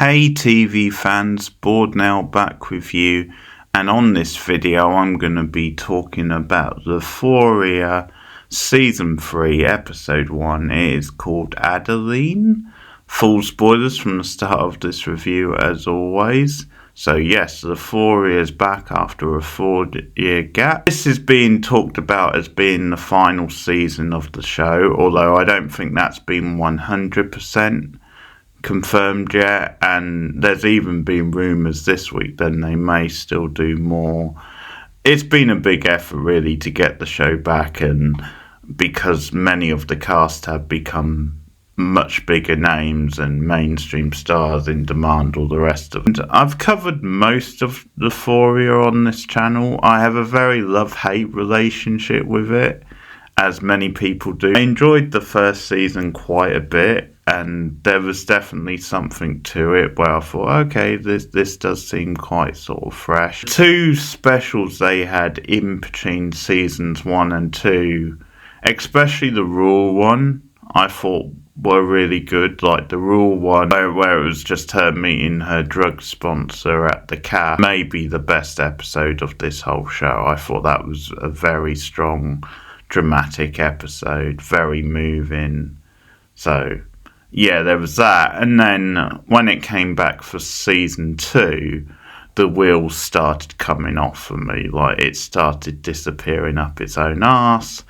Hey TV fans, Bored Now back with you, and on this video I'm going to be talking about Euphoria Season 3 Episode 1. It is called Andale. Full spoilers from the start of this review as always. So yes, Euphoria is back after a 4-year gap. This is being talked about as being the final season of the show, although I don't think that's been 100% confirmed yet, and there's even been rumours this week that they may still do more. It's been a big effort really to get the show back, and because many of the cast have become much bigger names and mainstream stars in demand, all the rest of it. I've covered most of Euphoria on this channel. I have a very love-hate relationship with it, as many people do. I enjoyed the first season quite a bit, and there was definitely something to it where I thought, okay, this does seem quite sort of fresh. The two specials they had in between seasons 1 and 2, especially the Raw one, I thought were really good. Like the Raw one where it was just her meeting her drug sponsor at the caf, maybe the best episode of this whole show. I thought that was a very strong, dramatic episode, very moving. So yeah, there was that. And then when it came back for season 2, the wheels started coming off for me. Like it started disappearing up its own arse.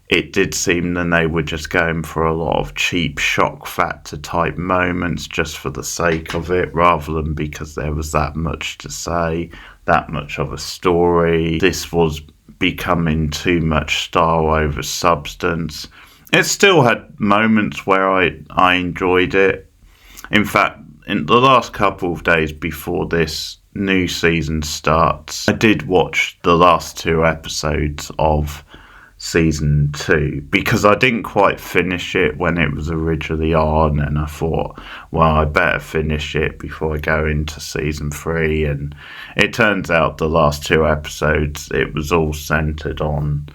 It did seem that they were just going for a lot of cheap shock factor type moments just for the sake of it, rather than because there was that much to say, that much of a story. This was becoming too much style over substance. It still had moments where I enjoyed it. In fact, in the last couple of days before this new season starts, I did watch the last 2 episodes of season 2 because I didn't quite finish it when it was originally on, and I thought, well, I better finish it before I go into season 3. And it turns out the last 2 episodes, it was all centered on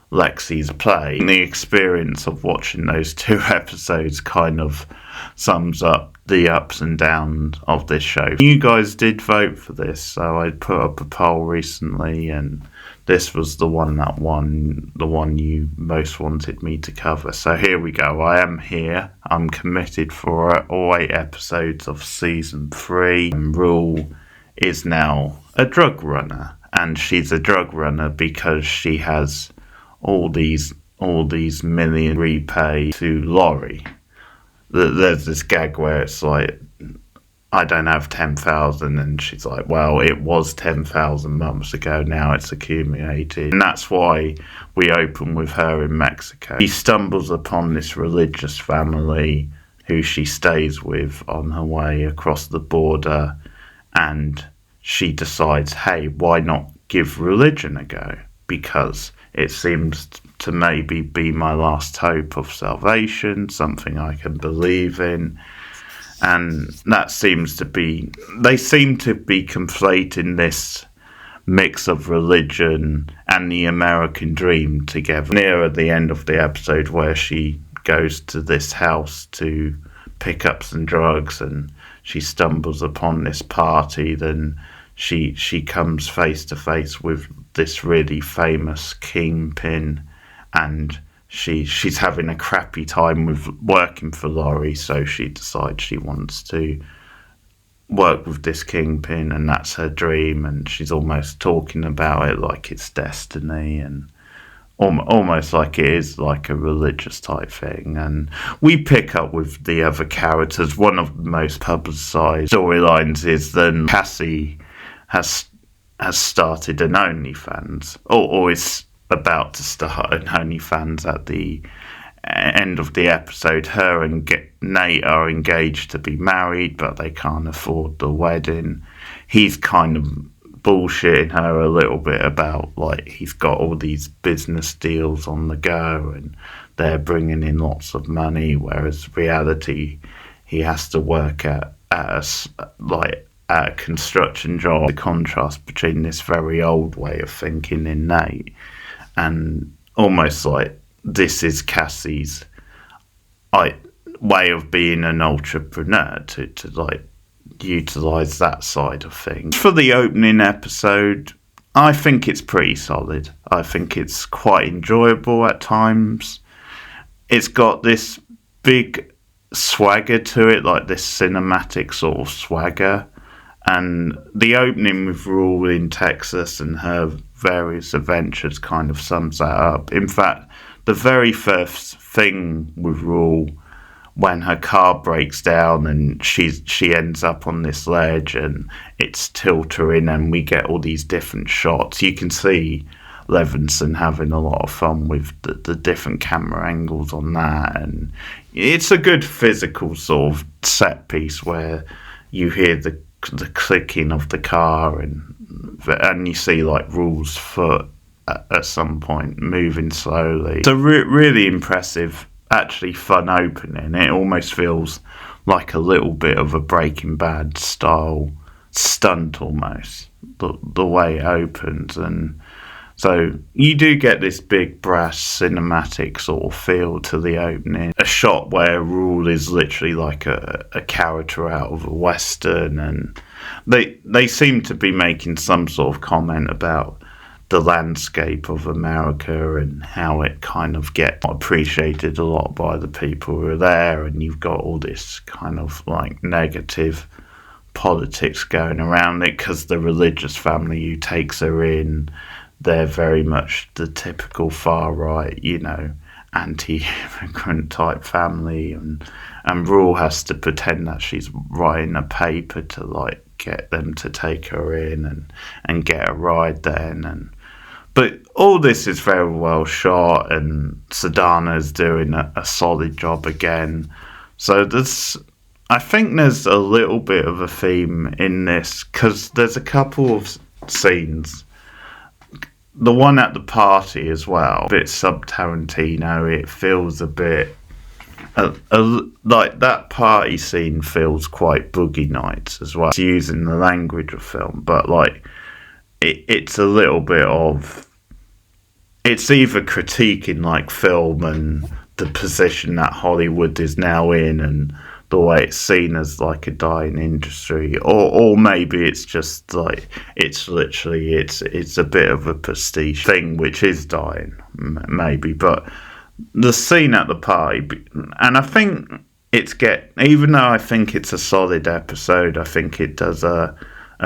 Lexi's play. And the experience of watching those 2 episodes kind of sums up the ups and downs of this show. You guys did vote for this, so I put up a poll recently, and this was the one that won, the one you most wanted me to cover. So here we go. I am here. I'm committed for all 8 episodes of season 3. And Rule is now a drug runner, and she's a drug runner because she has all these million repay to Laurie. There's this gag where it's like, I don't have 10,000, and she's like, well, it was 10,000 months ago, now it's accumulated. And that's why we open with her in Mexico. She stumbles upon this religious family who she stays with on her way across the border, and she decides, hey, why not give religion a go? Because it seems to maybe be my last hope of salvation, something I can believe in. And that seems to be, they seem to be conflating this mix of religion and the American dream together. Near the end of the episode where she goes to this house to pick up some drugs and she stumbles upon this party, then she comes face to face with this really famous kingpin, and she's having a crappy time with working for Laurie, so she decides she wants to work with this kingpin, and that's her dream, and she's almost talking about it like it's destiny, and almost like it is like a religious type thing. And we pick up with the other characters. One of the most publicised storylines is that Cassie has started an OnlyFans, or is about to start an OnlyFans at the end of the episode. Her and Nate are engaged to be married, but they can't afford the wedding. He's kind of bullshitting her a little bit about, like, he's got all these business deals on the go and they're bringing in lots of money, whereas reality, he has to work at a construction job. The contrast between this very old way of thinking in Nate, and almost like this is Cassie's way of being an entrepreneur, to like utilise that side of things. For the opening episode, I think it's pretty solid. I think it's quite enjoyable at times. It's got this big swagger to it, like this cinematic sort of swagger. And the opening with Rule in Texas and her various adventures kind of sums that up. In fact, the very first thing with Rule, when her car breaks down and she ends up on this ledge and it's tilting and we get all these different shots. You can see Levinson having a lot of fun with the different camera angles on that, and it's a good physical sort of set piece where you hear the clicking of the car and you see like Rule's foot at some point moving slowly. It's a really impressive, actually fun opening. It almost feels like a little bit of a Breaking Bad style stunt almost, the way it opens. And so you do get this big brass cinematic sort of feel to the opening. A shot where Rule is literally like a character out of a Western, and they seem to be making some sort of comment about the landscape of America and how it kind of gets appreciated a lot by the people who are there, and you've got all this kind of like negative politics going around it because the religious family who takes her in, they're very much the typical far right, anti-immigrant type family, and Rule has to pretend that she's writing a paper to like get them to take her in and get a ride then. But all this is very well shot, and Sedana's doing a solid job again. So I think there's a little bit of a theme in this, because there's a couple of scenes. The one at the party as well, a bit sub-Tarantino. It feels a bit like that party scene feels quite Boogie Nights as well. It's using the language of film, but like it's a little bit of, it's either critiquing like film and the position that Hollywood is now in and the way it's seen as like a dying industry, or maybe it's just like it's literally it's a bit of a prestige thing which is dying, maybe. But the scene at the party, and I think even though I think it's a solid episode, I think it does a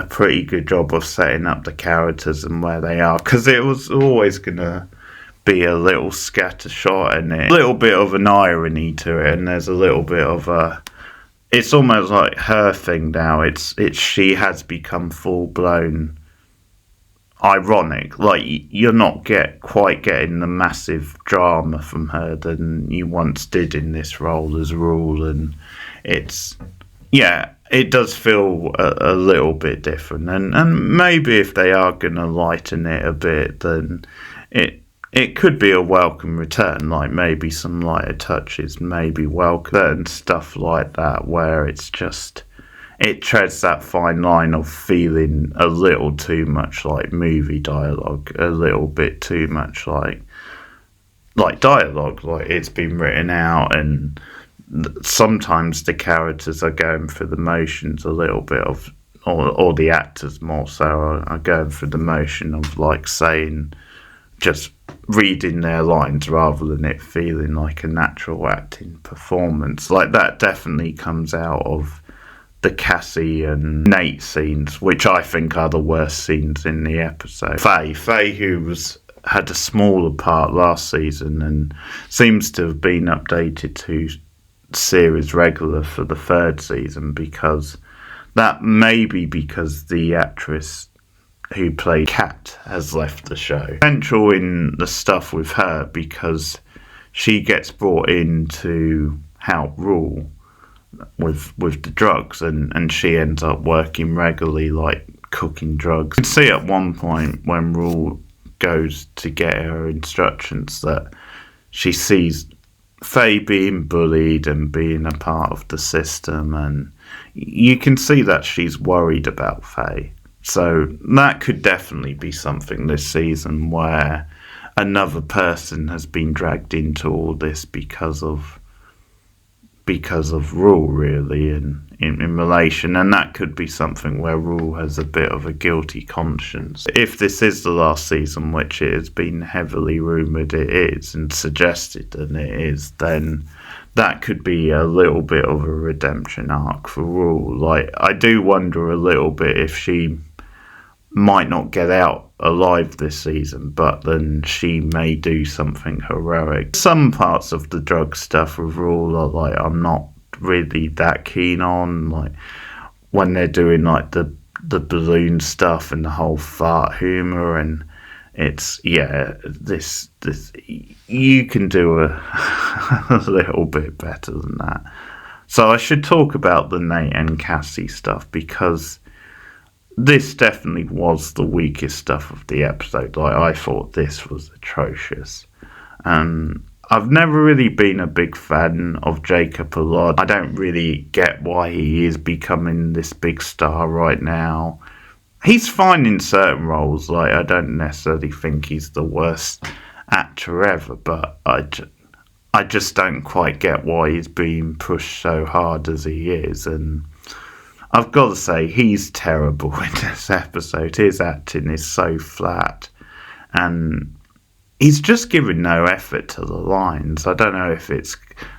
pretty good job of setting up the characters and where they are, because it was always gonna be a little scattershot in it, a little bit of an irony to it, and there's a little bit of it's almost like her thing now. It's she has become full blown ironic. Like you're not quite getting the massive drama from her than you once did in this role as Rule, and it does feel a little bit different. And maybe if they are gonna lighten it a bit, then it could be a welcome return, like maybe some lighter touches, maybe welcome, and stuff like that, where it treads that fine line of feeling a little too much like movie dialogue, a little bit too much like dialogue, like it's been written out, and sometimes the characters are going through the motions a little bit of, or the actors more so are going through the motion of like saying, just reading their lines rather than it feeling like a natural acting performance. Like that definitely comes out of the Cassie and Nate scenes, which I think are the worst scenes in the episode. Faye, who had a smaller part last season and seems to have been updated to series regular for the third season, because the actress who played Kat has left the show. Essential in the stuff with her, because she gets brought in to help Rule with the drugs, and she ends up working regularly, like cooking drugs. You can see at one point when Rule goes to get her instructions that she sees Faye being bullied and being a part of the system, and you can see that she's worried about Faye. So that could definitely be something this season, where another person has been dragged into all this because because of Rule, really, in relation, and that could be something where Rule has a bit of a guilty conscience. If this is the last season, which it has been heavily rumoured it is, and suggested that it is, then that could be a little bit of a redemption arc for Rule. Like, I do wonder a little bit if she might not get out alive this season, but then she may do something heroic. Some parts of the drug stuff with Rule are like, I'm not really that keen on, like when they're doing like the balloon stuff and the whole fart humour, and it's, yeah, this you can do a little bit better than that. So I should talk about the Nate and Cassie stuff, because this definitely was the weakest stuff of the episode. Like, I thought this was atrocious. I've never really been a big fan of Jacob Elord. I don't really get why he is becoming this big star right now. He's fine in certain roles. Like, I don't necessarily think he's the worst actor ever, but I just don't quite get why he's being pushed so hard as he is. And I've got to say, he's terrible in this episode. His acting is so flat, and he's just giving no effort to the lines. I don't know if it's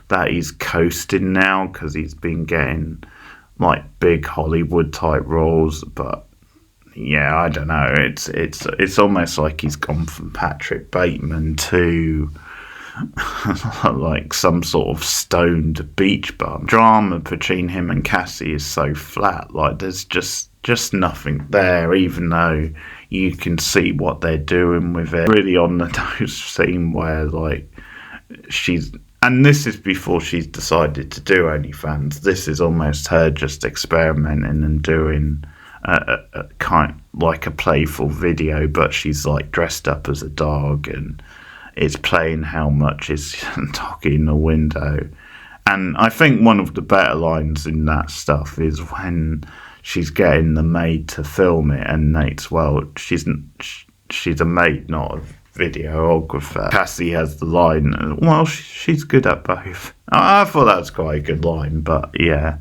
that he's coasting now because he's been getting like big Hollywood type roles, but yeah, I don't know. It's almost like he's gone from Patrick Bateman to like some sort of stoned beach bum. Drama between him and Cassie is so flat. Like, there's just nothing there, even though you can see what they're doing with it. Really on the nose scene where, like, and this is before she's decided to do OnlyFans. This is almost her just experimenting and doing a kind like a playful video, but she's like dressed up as a dog, and it's playing How Much Is Dog in the Window. And I think one of the better lines in that stuff is when she's getting the maid to film it, and Nate's, well, she's a maid, not a videographer. Cassie has the line, well, she's good at both. I thought that was quite a good line, but yeah,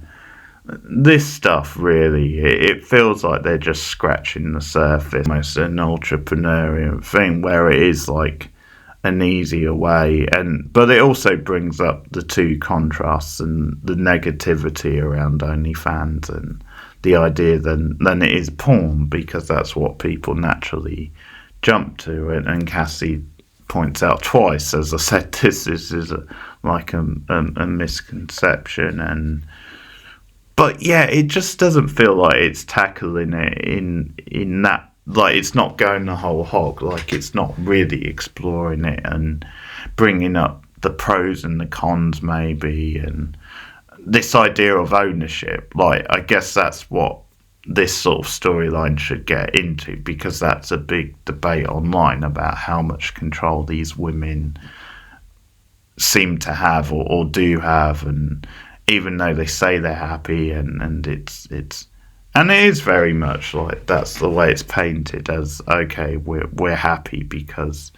this stuff really, it feels like they're just scratching the surface. Almost an entrepreneurial thing where it is like an easier way, but it also brings up the two contrasts and the negativity around OnlyFans and the idea then it is porn, because that's what people naturally jump to. And Cassie points out twice, as I said, this is a misconception. But yeah, it just doesn't feel like it's tackling it in that. Like, it's not going the whole hog. Like, it's not really exploring it and bringing up the pros and the cons, maybe, and this idea of ownership. Like, I guess that's what this sort of storyline should get into, because that's a big debate online about how much control these women seem to have or do have, and even though they say they're happy, and it is very much like that's the way it's painted, as okay, we're happy because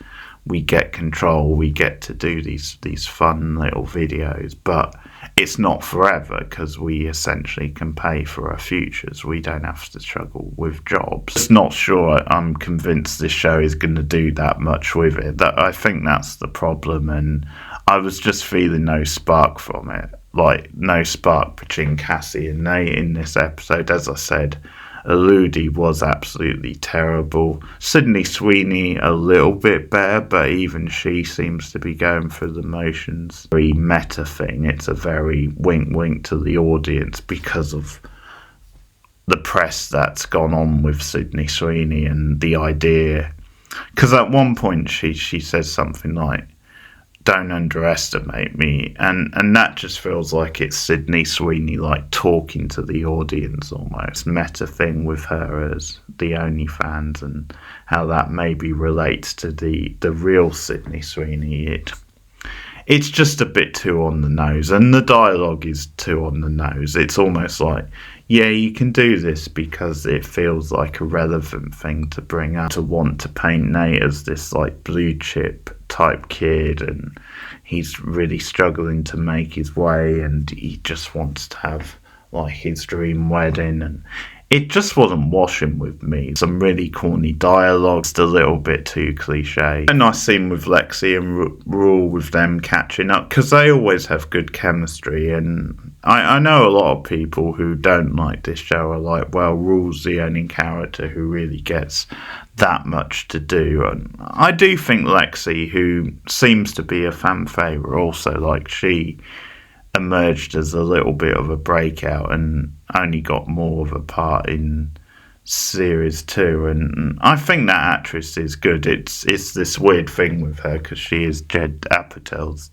we get control, we get to do these fun little videos, but it's not forever, because we essentially can pay for our futures. We don't have to struggle with jobs. It's not sure I'm convinced this show is going to do that much with it. That, I think that's the problem, and I was just feeling no spark from it. Like, no spark between Cassie and Nate in this episode. As I said, Elodie was absolutely terrible. Sydney Sweeney a little bit better, but even she seems to be going through the motions. Very meta thing. It's a very wink to the audience because of the press that's gone on with Sydney Sweeney and the idea. Because at one point she says something like, "Don't underestimate me," and that just feels like it's Sydney Sweeney like talking to the audience almost. Meta thing with her as the OnlyFans, and how that maybe relates to the real Sydney Sweeney. It's just a bit too on the nose, and the dialogue is too on the nose. It's almost like yeah, you can do this because it feels like a relevant thing to bring up, to want to paint Nate as this like blue chip type kid, and he's really struggling to make his way, and he just wants to have like his dream wedding, and it just wasn't washing with me. Some really corny dialogue, just a little bit too cliche. A nice scene with Lexi and Rule with them catching up, because they always have good chemistry, and I know a lot of people who don't like this show are like, well, Rule's the only character who really gets that much to do. And I do think Lexi, who seems to be a fan favourite also, like she emerged as a little bit of a breakout and only got more of a part in series 2, and I think that actress is good. It's this weird thing with her because she is Jed Apatow's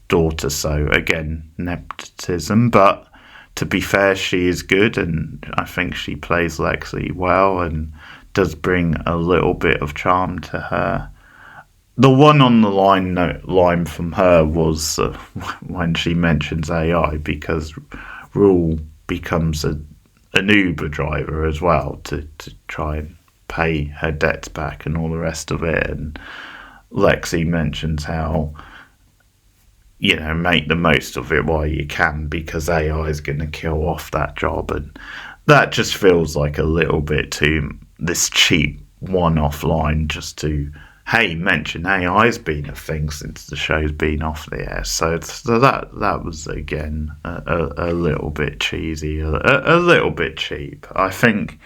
daughter, so again, nepotism, but to be fair, she is good, and I think she plays Lexi well and does bring a little bit of charm to her. The one on the line from her was when she mentions AI, because Rule becomes an Uber driver as well to try and pay her debts back and all the rest of it. And Lexi mentions how, make the most of it while you can because AI is going to kill off that job. And that just feels like a little bit too this cheap one-off line just to, hey, mention AI's been a thing since the show's been off the air. So that was, again, a little bit cheesy, a little bit cheap. I think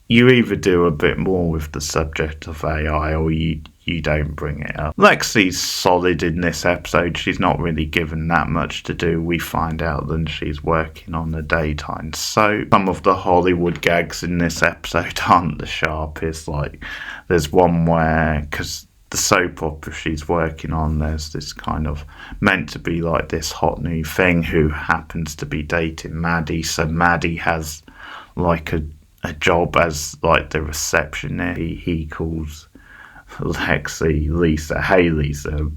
you either do a bit more with the subject of AI or you don't bring it up. Lexi's solid in this episode. She's not really given that much to do. We find out that she's working on the daytime. So some of the Hollywood gags in this episode aren't the sharpest. Like there's one where, because the soap opera she's working on, there's this kind of meant to be like this hot new thing who happens to be dating Maddie. So Maddie has like a job as like the receptionist. He calls Lexi Lisa, hey Lisa,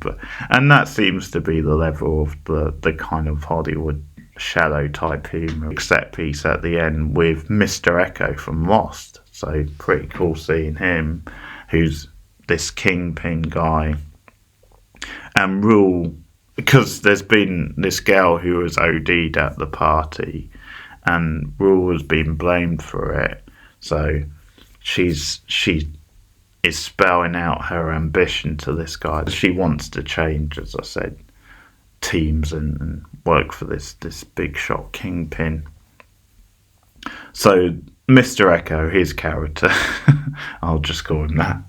and that seems to be the level of the kind of Hollywood shallow type humour. Except piece at the end with Mr. Echo from Lost, so pretty cool seeing him, who's this kingpin guy. And Rule, because there's been this girl who was OD'd at the party, and Rule has been blamed for it, so she is spelling out her ambition to this guy. She wants to change, as I said, teams and work for this big shot kingpin. So Mr. Echo, his character, I'll just call him that,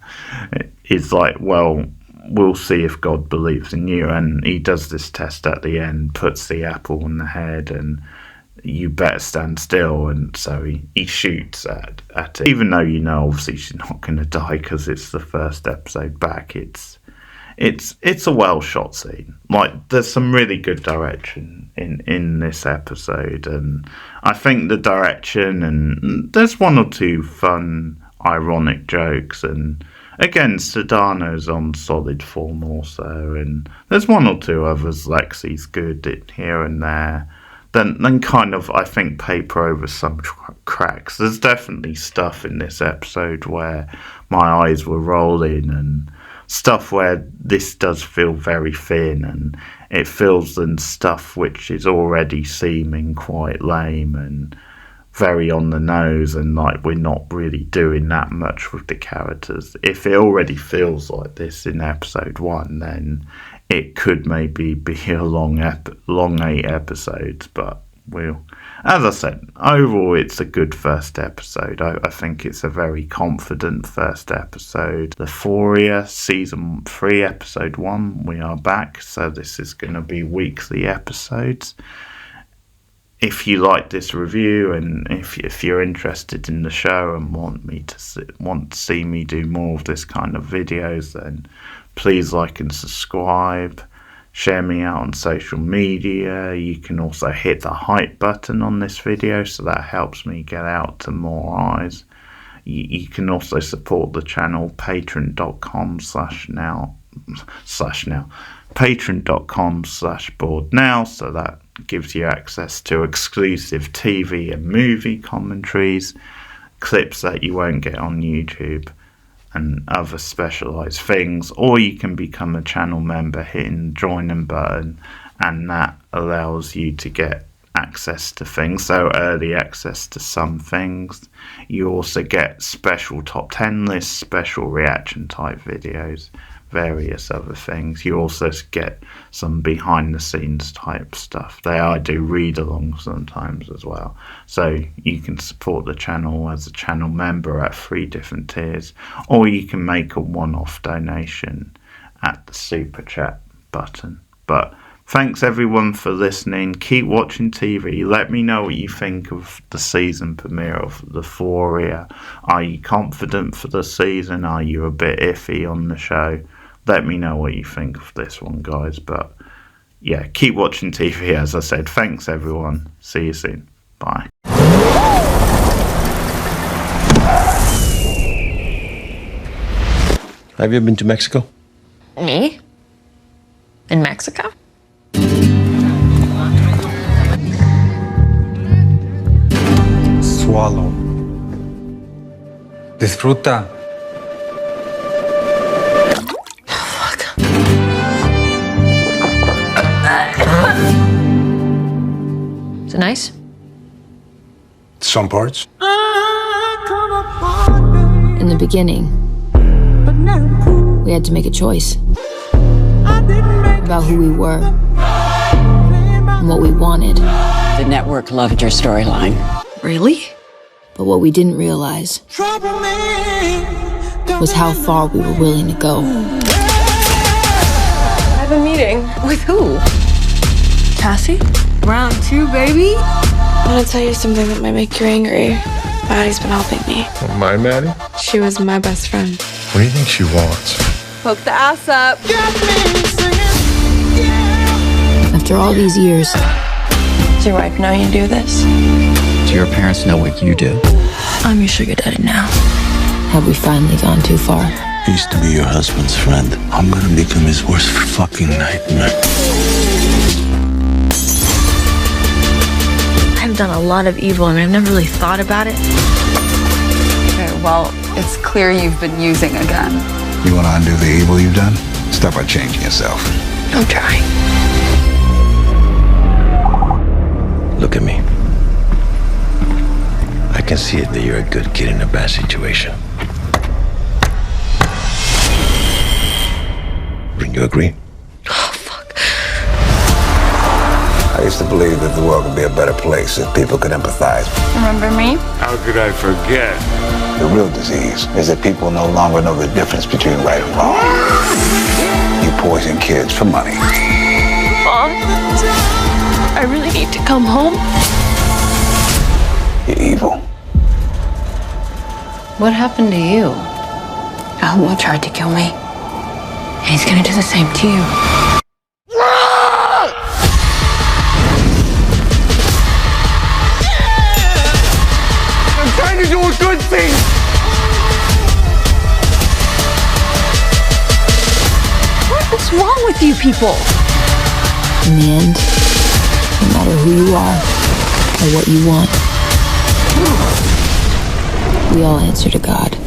is like, well, we'll see if God believes in you. And he does this test at the end, puts the apple on the head, and you better stand still. And so he shoots at it, even though obviously she's not going to die because it's the first episode back. It's a well shot scene. Like there's some really good direction in this episode, and I think the direction, and there's one or two fun ironic jokes, and again Sedano's on solid form also, and there's one or two others. Lexi's good at here and there. Then kind of, I think, paper over some cracks. There's definitely stuff in this episode where my eyes were rolling, and stuff where this does feel very thin, and it feels in stuff which is already seeming quite lame and very on the nose, and like we're not really doing that much with the characters. If it already feels like this in episode 1, then it could maybe be a long 8 episodes, but as I said, overall it's a good first episode. I think it's a very confident first episode. Euphoria season 3 episode 1, we are back, so this is going to be weekly episodes. If you like this review, and if you're interested in the show and want to see me do more of this kind of videos, then please like and subscribe. Share me out on social media. You can also hit the hype button on this video, so that helps me get out to more eyes. You can also support the channel, patreon.com/borednow, so that gives you access to exclusive TV and movie commentaries, clips that you won't get on YouTube, and other specialised things. Or you can become a channel member hitting the join button, and that allows you to get access to things, so early access to some things. You also get special top 10 lists, special reaction type videos, various other things. You also get some behind the scenes type stuff. I do read along sometimes as well, so you can support the channel as a channel member at 3 different tiers, or you can make a one-off donation at the super chat button. But thanks everyone for listening. Keep watching TV. Let me know what you think of the season premiere of Euphoria. Are you confident for the season? Are you a bit iffy on the show? Let me know what you think of this one, guys. But yeah, keep watching TV, as I said. Thanks everyone. See you soon. Bye. Have you ever been to Mexico? Me? In Mexico? Swallow. Disfruta. Is it nice? Some parts. In the beginning, we had to make a choice about who we were and what we wanted. The network loved your storyline. Really? But what we didn't realize was how far we were willing to go. I have a meeting. With who? Cassie? Round 2, baby? I want to tell you something that might make you angry. Maddie's been helping me. My Maddie? She was my best friend. What do you think she wants? Poke the ass up. After all these years, Does your wife know you do this? Do your parents know what you do? I'm your sugar daddy now. Have we finally gone too far? I used to be your husband's friend. I'm gonna become his worst fucking nightmare. I've done a lot of evil, and I've never really thought about it. Okay, well, it's clear you've been using a gun. You want to undo the evil you've done? Start by changing yourself. I'm trying. Look at me. I can see it that you're a good kid in a bad situation. Wouldn't you agree? Oh, fuck. I used to believe that the world would be a better place if people could empathize. Remember me? How could I forget? The real disease is that people no longer know the difference between right and wrong. You poison kids for money. Mom, I really need to come home. You're evil. What happened to you? Alamo tried to kill me. And he's gonna do the same to you. I'm trying to do a good thing. What's wrong with you people? In the end, no matter who you are or what you want, we all answer to God.